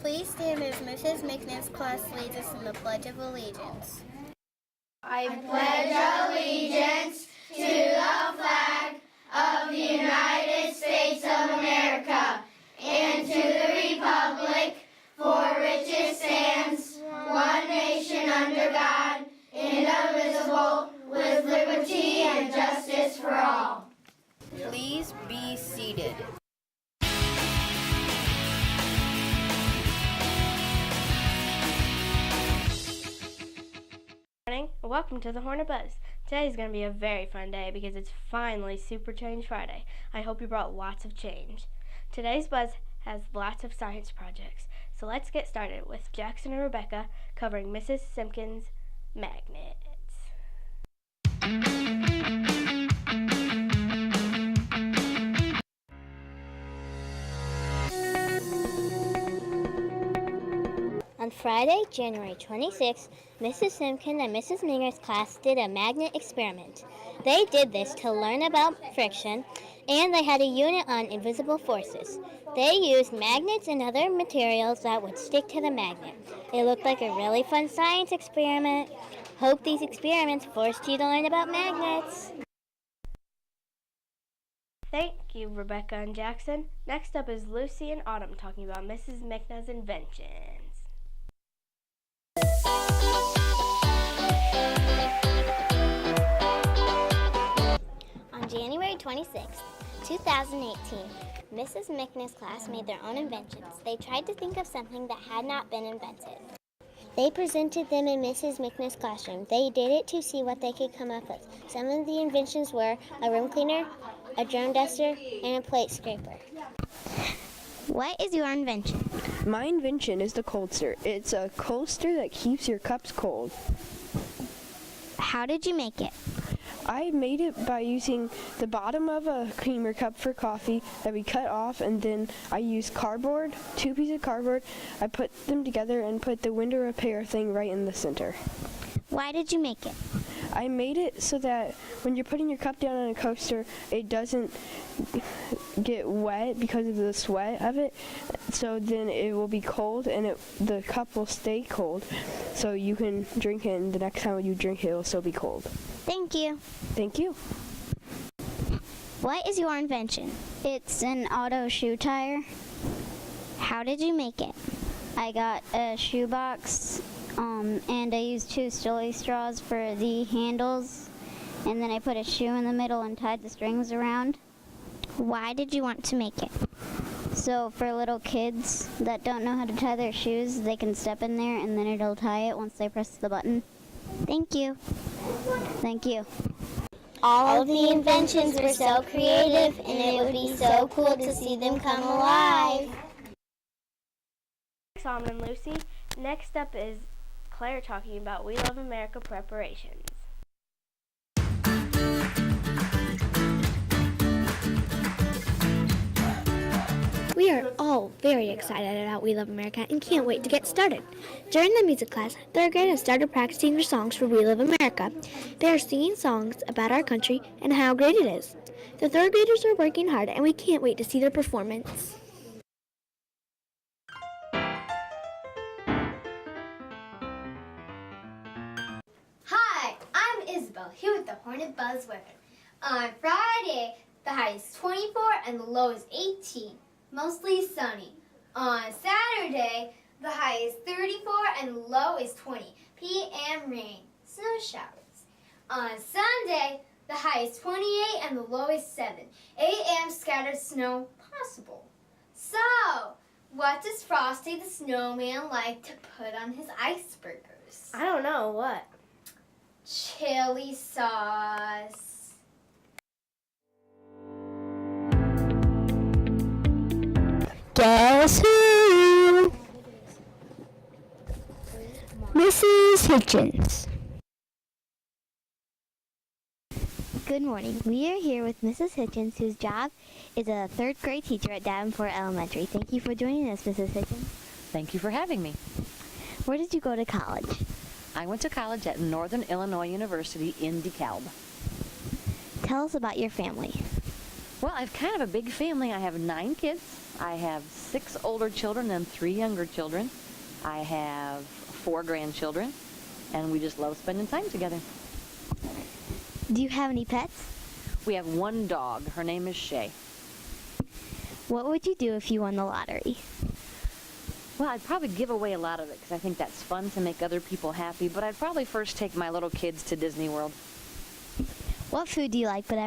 Please stand as Mrs. McNair's class leads us in the Pledge of Allegiance. I pledge allegiance to the flag of the United States of America and to the republic for which it stands, one nation under God, indivisible, with liberty and justice for all. Please be seated. Morning, and welcome to the Hornet Buzz. Today is going to be a very fun day because it's finally Super Change Friday. I hope you brought lots of change. Today's Buzz has lots of science projects, so let's get started with Jackson and Rebecca covering Mrs. Simpkins' magnets. On Friday, January 26th, Mrs. Simpkin and Mrs. Minger's class did a magnet experiment. They did this to learn about friction, and they had a unit on invisible forces. They used magnets and other materials that would stick to the magnet. It looked like a really fun science experiment. Hope these experiments forced you to learn about magnets. Thank you, Rebecca and Jackson. Next up is Lucy and Autumn talking about Mrs. Micna's inventions. On January 26, 2018, Mrs. Micna's class made their own inventions. They tried to think of something that had not been invented. They presented them in Mrs. Micna's classroom. They did it to see what they could come up with. Some of the inventions were a room cleaner, a drum duster, and a plate scraper. What is your invention? My invention is the coldster. It's a coldster that keeps your cups cold. How did you make it? I made it by using the bottom of a creamer cup for coffee that we cut off, and then I used cardboard, 2 pieces of cardboard. I put them together and put the window repair thing right in the center. Why did you make it? I made it so that when you're putting your cup down on a coaster, it doesn't get wet because of the sweat of it. So then it will be cold, and the cup will stay cold. So you can drink it, and the next time you drink it, it will still be cold. Thank you. Thank you. What is your invention? It's an auto shoe tire. How did you make it? I got a shoe box, and I used 2 stoli straws for the handles, and then I put a shoe in the middle and tied the strings around. Why did you want to make it? So for little kids that don't know how to tie their shoes, they can step in there and then it'll tie it once they press the button. Thank you. Thank you. All of the inventions were so creative, and it would be so cool to see them come alive. Thanks, Autumn and Lucy. Next up is Claire talking about We Love America preparations. We are all very excited about We Love America and can't wait to get started. During the music class, third graders started practicing their songs for We Love America. They are singing songs about our country and how great it is. The third graders are working hard, and we can't wait to see their performance. Hi, I'm Isabel, here with the Hornet Buzz weather. On Friday, the high is 24 and the low is 18. Mostly sunny. On Saturday, the high is 34 and the low is 20. PM rain, snow showers. On Sunday, the high is 28 and the low is 7. AM scattered snow possible. So, what does Frosty the Snowman like to put on his icebergers? I don't know, what? Chili sauce. Guess who? Mrs. Hitchins. Good morning. We are here with Mrs. Hitchins, whose job is a 3rd grade teacher at Davenport Elementary. Thank you for joining us, Mrs. Hitchins. Thank you for having me. Where did you go to college? I went to college at Northern Illinois University in DeKalb. Tell us about your family. Well, I've kind of a big family. I have 9 kids. I have 6 older children and 3 younger children. I have 4 grandchildren, and we just love spending time together. Do you have any pets? We have 1 dog. Her name is Shay. What would you do if you won the lottery? Well, I'd probably give away a lot of it because I think that's fun to make other people happy, but I'd probably first take my little kids to Disney World. What food do you like but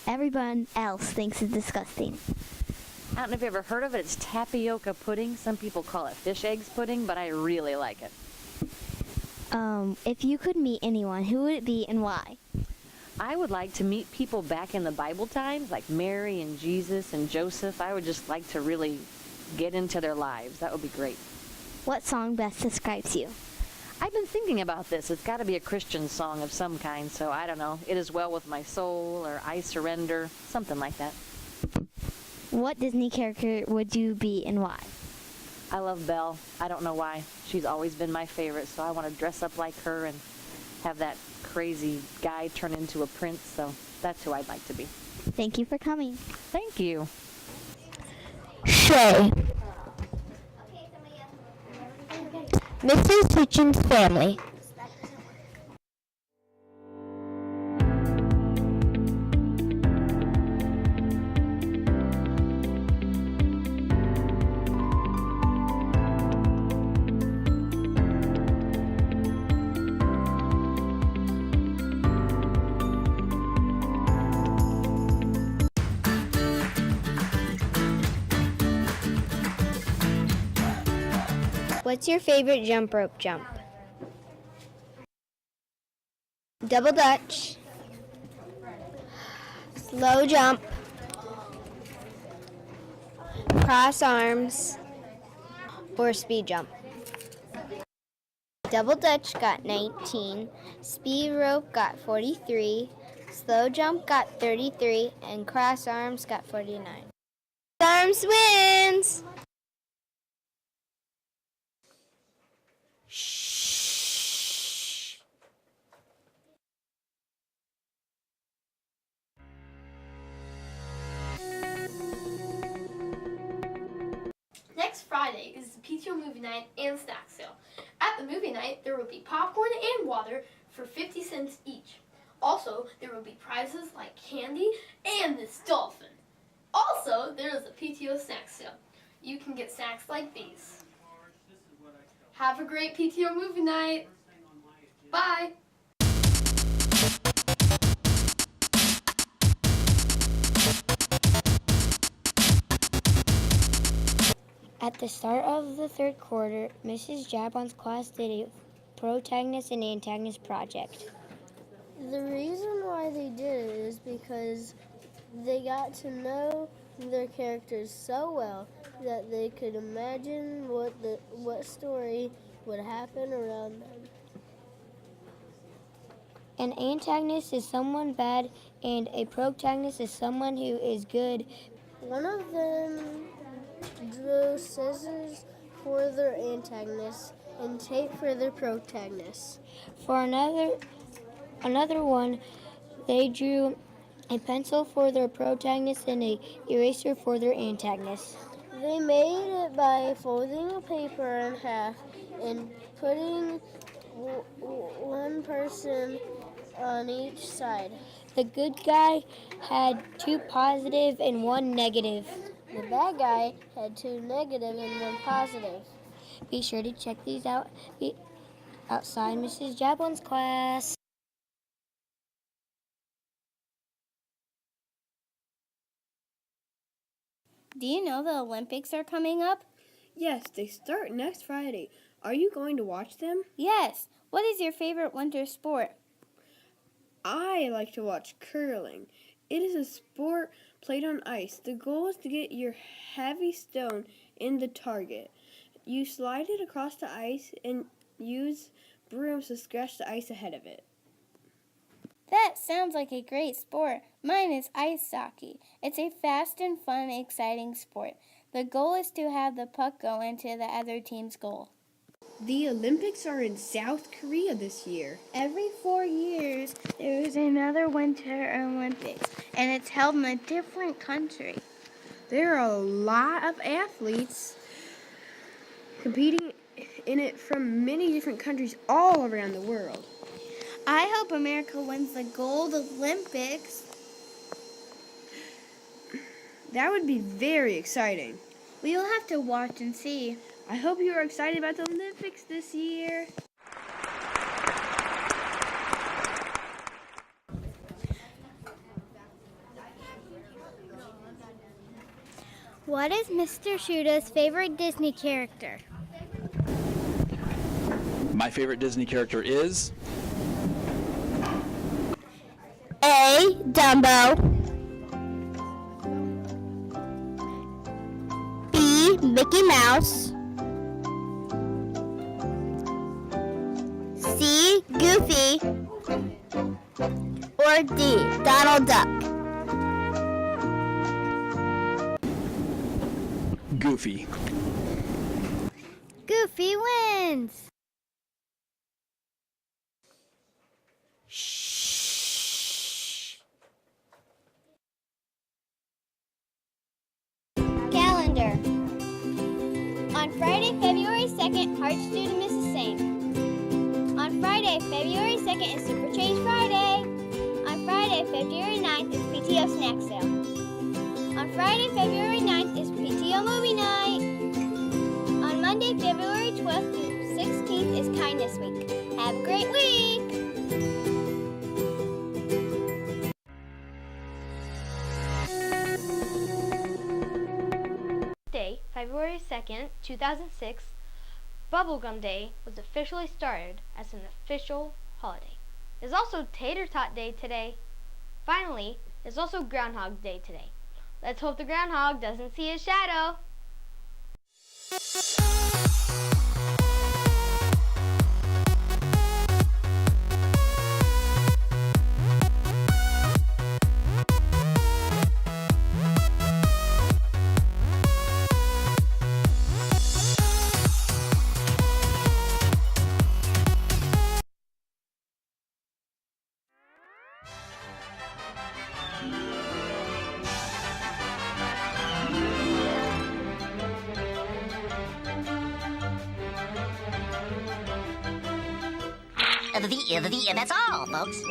everyone else thinks is disgusting? I don't know if you've ever heard of it. It's tapioca pudding. Some people call it fish eggs pudding, but I really like it. If you could meet anyone, who would it be and why? I would like to meet people back in the Bible times, like Mary and Jesus and Joseph. I would just like to really get into their lives. That would be great. What song best describes you? I've been thinking about this. It's got to be a Christian song of some kind, so I don't know. It Is Well With My Soul or I Surrender, something like that. What Disney character would you be and why? I love Belle. I don't know why. She's always been my favorite, so I want to dress up like her and have that crazy guy turn into a prince, so that's who I'd like to be. Thank you for coming. Thank you. Shay. Mrs. Hitchins' family. What's your favorite jump rope jump? Double Dutch, slow jump, cross arms, or speed jump. Double Dutch got 19, speed rope got 43, slow jump got 33, and cross arms got 49. Arms wins! Next Friday is the PTO movie night and snack sale. At the movie night, there will be popcorn and water for 50 cents each. Also, there will be prizes like candy and this dolphin. Also, there is a PTO snack sale. You can get snacks like these. Have a great PTO movie night. Bye. At the start of the third quarter, Mrs. Jabon's class did a protagonist and antagonist project. The reason why they did it is because they got to know their characters so well that they could imagine what story would happen around them. An antagonist is someone bad, and a protagonist is someone who is good. One of them drew scissors for their antagonist and tape for their protagonist. For another one, they drew a pencil for their protagonist and an eraser for their antagonist. They made it by folding a paper in half and putting one person on each side. The good guy had 2 positive and 1 negative. The bad guy had 2 negative and 1 positive. Be sure to check these out outside Mrs. Jabon's class. Do you know the Olympics are coming up? Yes, they start next Friday. Are you going to watch them? Yes. What is your favorite winter sport? I like to watch curling. It is a sport played on ice. The goal is to get your heavy stone in the target. You slide it across the ice and use brooms to scratch the ice ahead of it. That sounds like a great sport. Mine is ice hockey. It's a fast and fun, exciting sport. The goal is to have the puck go into the other team's goal. The Olympics are in South Korea this year. Every 4 years, there is another Winter Olympics, and it's held in a different country. There are a lot of athletes competing in it from many different countries all around the world. I hope America wins the gold Olympics. That would be very exciting. We will have to watch and see. I hope you are excited about the Olympics this year. What is Mr. Siuda's favorite Disney character? My favorite Disney character is A. Dumbo. B. Mickey Mouse. C. Goofy. Or D. Donald Duck. Goofy. Goofy wins. Calendar. On Friday, February 2nd, Hearts due to Mrs. Same. On Friday, February 2nd is Super Change Friday. On Friday, February 9th is PTO Snack Sale. On Friday, February 9th is PTO Movie Night. On Monday, February 12th through 16th is Kindness Week. Have a great week! Day, February 2nd, 2006, Bubblegum Day was officially started as an official holiday. It's also Tater Tot Day today. Finally, it's also Groundhog Day today. Let's hope the groundhog doesn't see his shadow. That's all, folks.